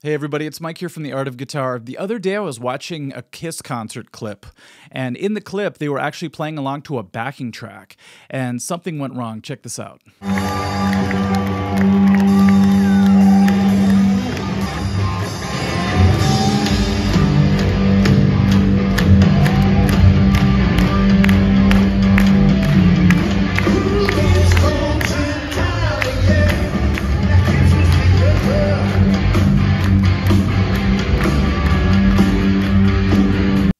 Hey everybody, it's Mike here from The Art of Guitar. The other day I was watching a Kiss concert clip, and in the clip they were actually playing along to a backing track, and something went wrong. Check this out.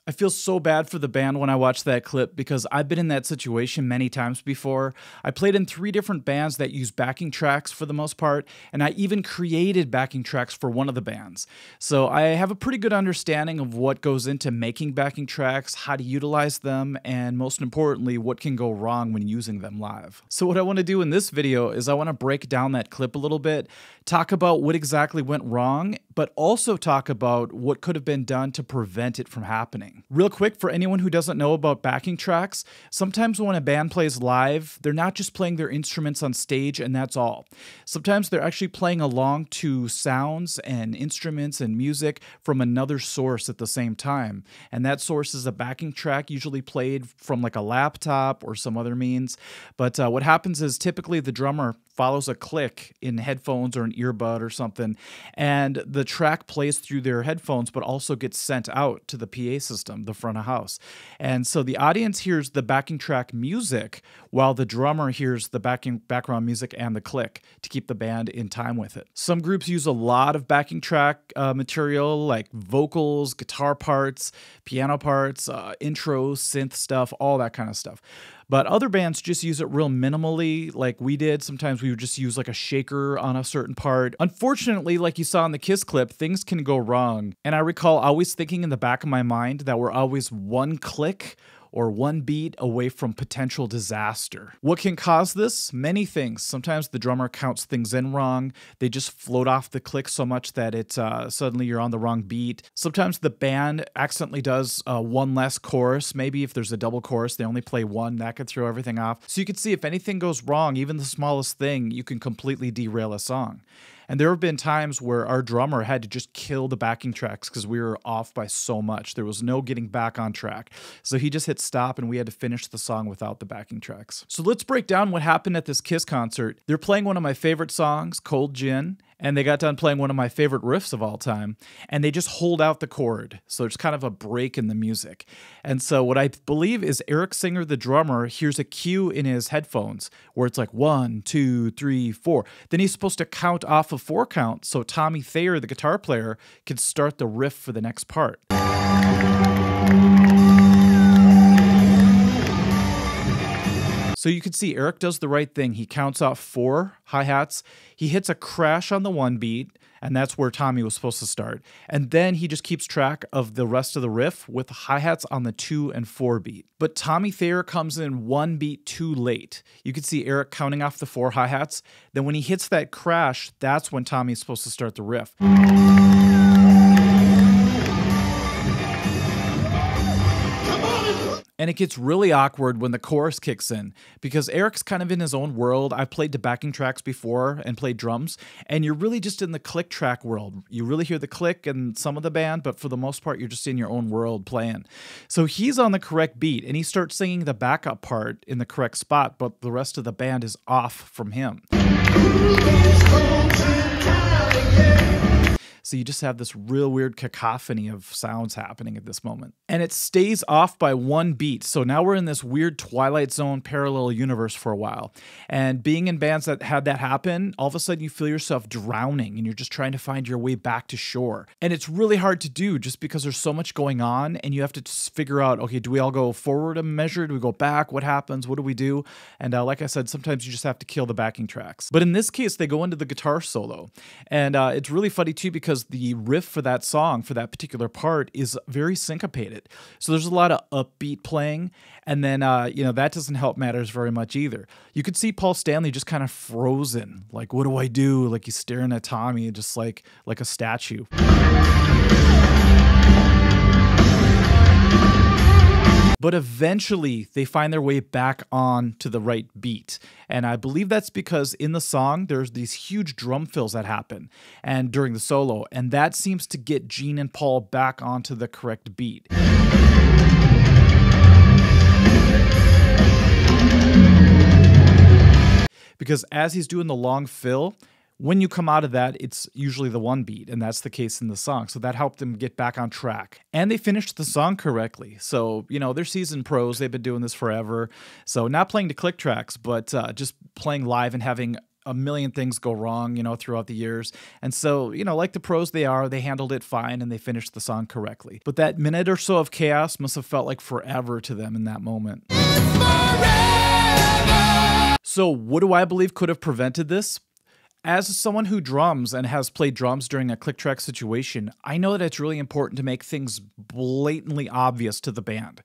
I feel so bad for the band when I watch that clip because I've been in that situation many times before. I played in 3 different bands that use backing tracks for the most part, and I even created backing tracks for one of the bands. So I have a pretty good understanding of what goes into making backing tracks, how to utilize them, and most importantly, what can go wrong when using them live. So what I want to do in this video is I want to break down that clip a little bit, talk about what exactly went wrong, but also talk about what could have been done to prevent it from happening. Real quick, for anyone who doesn't know about backing tracks, sometimes when a band plays live, they're not just playing their instruments on stage and that's all. Sometimes they're actually playing along to sounds and instruments and music from another source at the same time. And that source is a backing track, usually played from like a laptop or some other means. But what happens is typically the drummer follows a click in headphones or an earbud or something, and the track plays through their headphones but also gets sent out to the PA system, the front of house. And so the audience hears the backing track music while the drummer hears the background music and the click to keep the band in time with it. Some groups use a lot of backing track material like vocals, guitar parts, piano parts, intros, synth stuff, all that kind of stuff. But other bands just use it real minimally, like we did. Sometimes we would just use like a shaker on a certain part. Unfortunately, like you saw in the Kiss clip, things can go wrong. And I recall always thinking in the back of my mind that we're always one click or one beat away from potential disaster. What can cause this? Many things. Sometimes the drummer counts things in wrong. They just float off the click so much that it suddenly you're on the wrong beat. Sometimes the band accidentally does one less chorus. Maybe if there's a double chorus, they only play one. That could throw everything off. So you can see if anything goes wrong, even the smallest thing, you can completely derail a song. And there have been times where our drummer had to just kill the backing tracks because we were off by so much. There was no getting back on track. So he just hit stop and we had to finish the song without the backing tracks. So let's break down what happened at this Kiss concert. They're playing one of my favorite songs, Cold Gin, and they got done playing one of my favorite riffs of all time, and they just hold out the chord. So it's kind of a break in the music. And so what I believe is Eric Singer, the drummer, hears a cue in his headphones where it's like 1, 2, 3, 4. Then he's supposed to count off a 4 count so Tommy Thayer, the guitar player, can start the riff for the next part. So you can see Eric does the right thing. He counts off 4 hi-hats. He hits a crash on the 1 beat, and that's where Tommy was supposed to start. And then he just keeps track of the rest of the riff with hi-hats on the 2 and 4 beat. But Tommy Thayer comes in 1 beat too late. You can see Eric counting off the 4 hi-hats. Then when he hits that crash, that's when Tommy's supposed to start the riff. And it gets really awkward when the chorus kicks in because Eric's kind of in his own world. I've played to backing tracks before and played drums, and you're really just in the click track world. You really hear the click in some of the band, but for the most part, you're just in your own world playing. So he's on the correct beat, and he starts singing the backup part in the correct spot, but the rest of the band is off from him. So you just have this real weird cacophony of sounds happening at this moment. And it stays off by 1 beat. So now we're in this weird Twilight Zone parallel universe for a while. And being in bands that had that happen, all of a sudden you feel yourself drowning and you're just trying to find your way back to shore. And it's really hard to do just because there's so much going on and you have to just figure out, okay, do we all go forward a measure? Do we go back? What happens? What do we do? And like I said, sometimes you just have to kill the backing tracks. But in this case, they go into the guitar solo. And it's really funny too because the riff for that song, for that particular part, is very syncopated. So there's a lot of upbeat playing, and then, that doesn't help matters very much either. You could see Paul Stanley just kind of frozen, like, what do I do? Like he's staring at Tommy, just like a statue. but eventually they find their way back on to the right beat. And I believe that's because in the song, there's these huge drum fills that happen and during the solo, and that seems to get Gene and Paul back onto the correct beat. Because as he's doing the long fill, when you come out of that, it's usually the one beat, and that's the case in the song. So that helped them get back on track. And they finished the song correctly. So, you know, they're seasoned pros. They've been doing this forever. So not playing to click tracks, but just playing live and having a million things go wrong, you know, throughout the years. And so, you know, like the pros they are, they handled it fine and they finished the song correctly. But that minute or so of chaos must have felt like forever to them in that moment. So what do I believe could have prevented this? As someone who drums and has played drums during a click track situation, I know that it's really important to make things blatantly obvious to the band.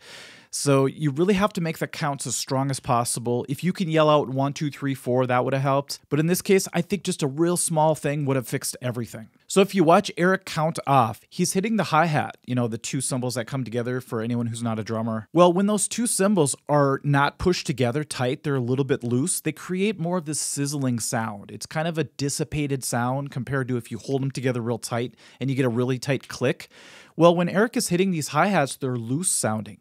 So you really have to make the counts as strong as possible. If you can yell out 1, 2, 3, 4, that would have helped. But in this case, I think just a real small thing would have fixed everything. So if you watch Eric count off, he's hitting the hi-hat, you know, the two cymbals that come together for anyone who's not a drummer. Well, when those two cymbals are not pushed together tight, they're a little bit loose, they create more of this sizzling sound. It's kind of a dissipated sound compared to if you hold them together real tight and you get a really tight click. Well, when Eric is hitting these hi-hats, they're loose sounding.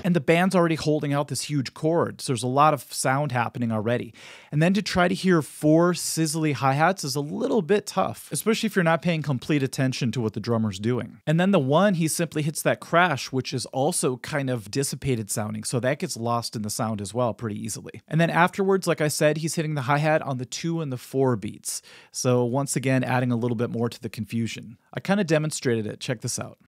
And the band's already holding out this huge chord, so there's a lot of sound happening already. And then to try to hear 4 sizzly hi-hats is a little bit tough, especially if you're not paying complete attention to what the drummer's doing. And then the 1, he simply hits that crash, which is also kind of dissipated sounding, so that gets lost in the sound as well pretty easily. And then afterwards, like I said, he's hitting the hi-hat on the 2 and the 4 beats. So once again, adding a little bit more to the confusion. I kind of demonstrated it. Check this out.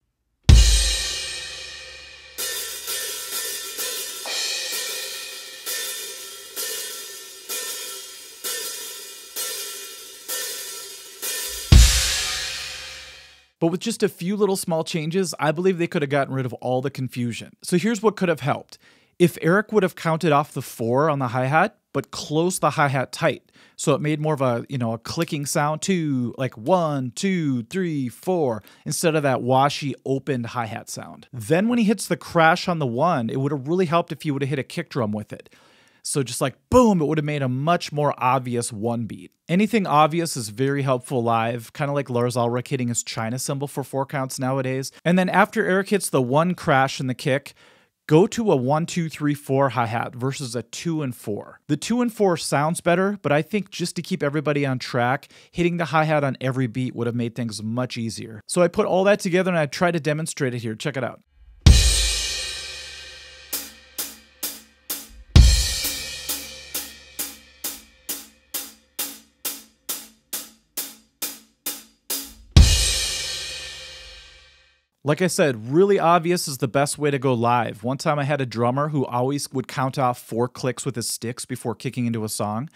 But with just a few little small changes, I believe they could have gotten rid of all the confusion. So here's what could have helped. If Eric would have counted off the 4 on the hi-hat, but closed the hi-hat tight, so it made more of a, you know, a clicking sound, 2, like 1, 2, 3, 4, instead of that washy opened hi-hat sound. Then when he hits the crash on the 1, it would have really helped if he would have hit a kick drum with it. So just like boom, it would have made a much more obvious 1 beat. Anything obvious is very helpful live, kind of like Lars Ulrich hitting his China cymbal for 4 counts nowadays. And then after Eric hits the 1 crash and the kick, go to a 1, 2, 3, 4 hi-hat versus a 2 and 4. The 2 and 4 sounds better, but I think just to keep everybody on track, hitting the hi-hat on every beat would have made things much easier. So I put all that together and I tried to demonstrate it here. Check it out. Like I said, really obvious is the best way to go live. One time I had a drummer who always would count off 4 clicks with his sticks before kicking into a song.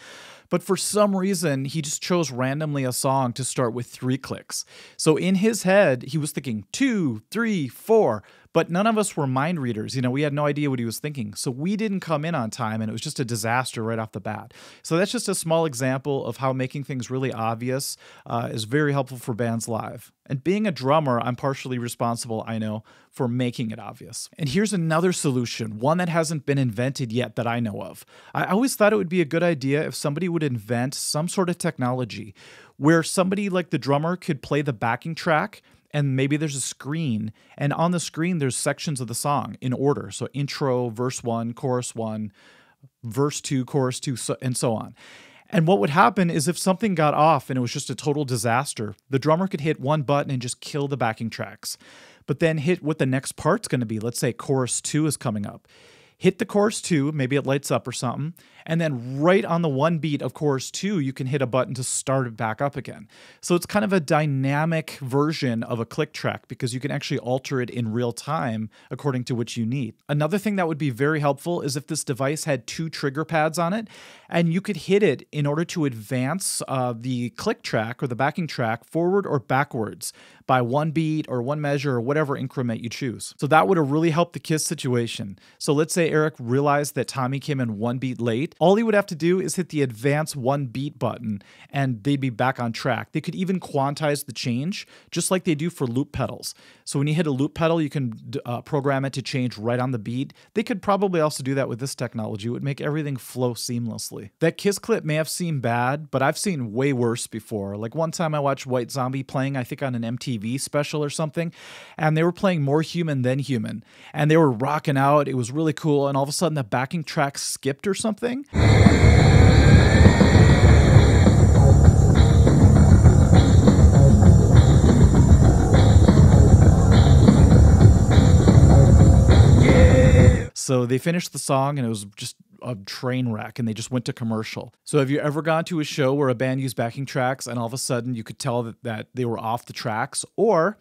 But for some reason, he just chose randomly a song to start with 3 clicks. So in his head, he was thinking 2, 3, 4. But none of us were mind readers. You know, we had no idea what he was thinking. So we didn't come in on time, and it was just a disaster right off the bat. So that's just a small example of how making things really obvious is very helpful for bands live. And being a drummer, I'm partially responsible, I know, for making it obvious. And here's another solution, one that hasn't been invented yet that I know of. I always thought it would be a good idea if somebody would invent some sort of technology where somebody like the drummer could play the backing track, and maybe there's a screen, and on the screen there's sections of the song in order. So intro, verse 1, chorus 1, verse 2, chorus 2, and so on. And what would happen is if something got off and it was just a total disaster, the drummer could hit one button and just kill the backing tracks, but then hit what the next part's going to be. Let's say chorus 2 is coming up. Hit the chorus 2, maybe it lights up or something, and then right on the 1 beat of chorus 2, you can hit a button to start it back up again. So it's kind of a dynamic version of a click track because you can actually alter it in real time according to what you need. Another thing that would be very helpful is if this device had 2 trigger pads on it, and you could hit it in order to advance the click track or the backing track forward or backwards by 1 beat or 1 measure or whatever increment you choose. So that would have really helped the Kiss situation. So let's say Eric realized that Tommy came in 1 beat late, all he would have to do is hit the advance 1 beat button and they'd be back on track. They could even quantize the change just like they do for loop pedals. So when you hit a loop pedal, you can program it to change right on the beat. They could probably also do that with this technology. It would make everything flow seamlessly. That Kiss clip may have seemed bad, but I've seen way worse before. Like one time I watched White Zombie playing, I think on an MTV special or something, and they were playing More Human Than Human, and they were rocking out. It was really cool, and all of a sudden the backing track skipped or something. So they finished the song and it was just a train wreck and they just went to commercial. So have you ever gone to a show where a band used backing tracks and all of a sudden you could tell that they were off the tracks? Or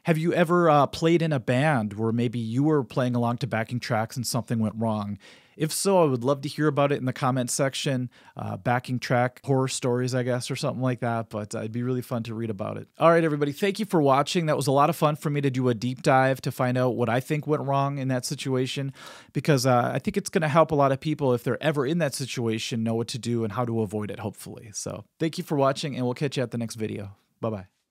have you ever played in a band where maybe you were playing along to backing tracks and something went wrong? If so, I would love to hear about it in the comment section. Backing track horror stories, I guess, or something like that. But it'd be really fun to read about it. All right, everybody. Thank you for watching. That was a lot of fun for me to do a deep dive to find out what I think went wrong in that situation. Because I think it's going to help a lot of people, if they're ever in that situation, know what to do and how to avoid it, hopefully. So thank you for watching, and we'll catch you at the next video. Bye-bye.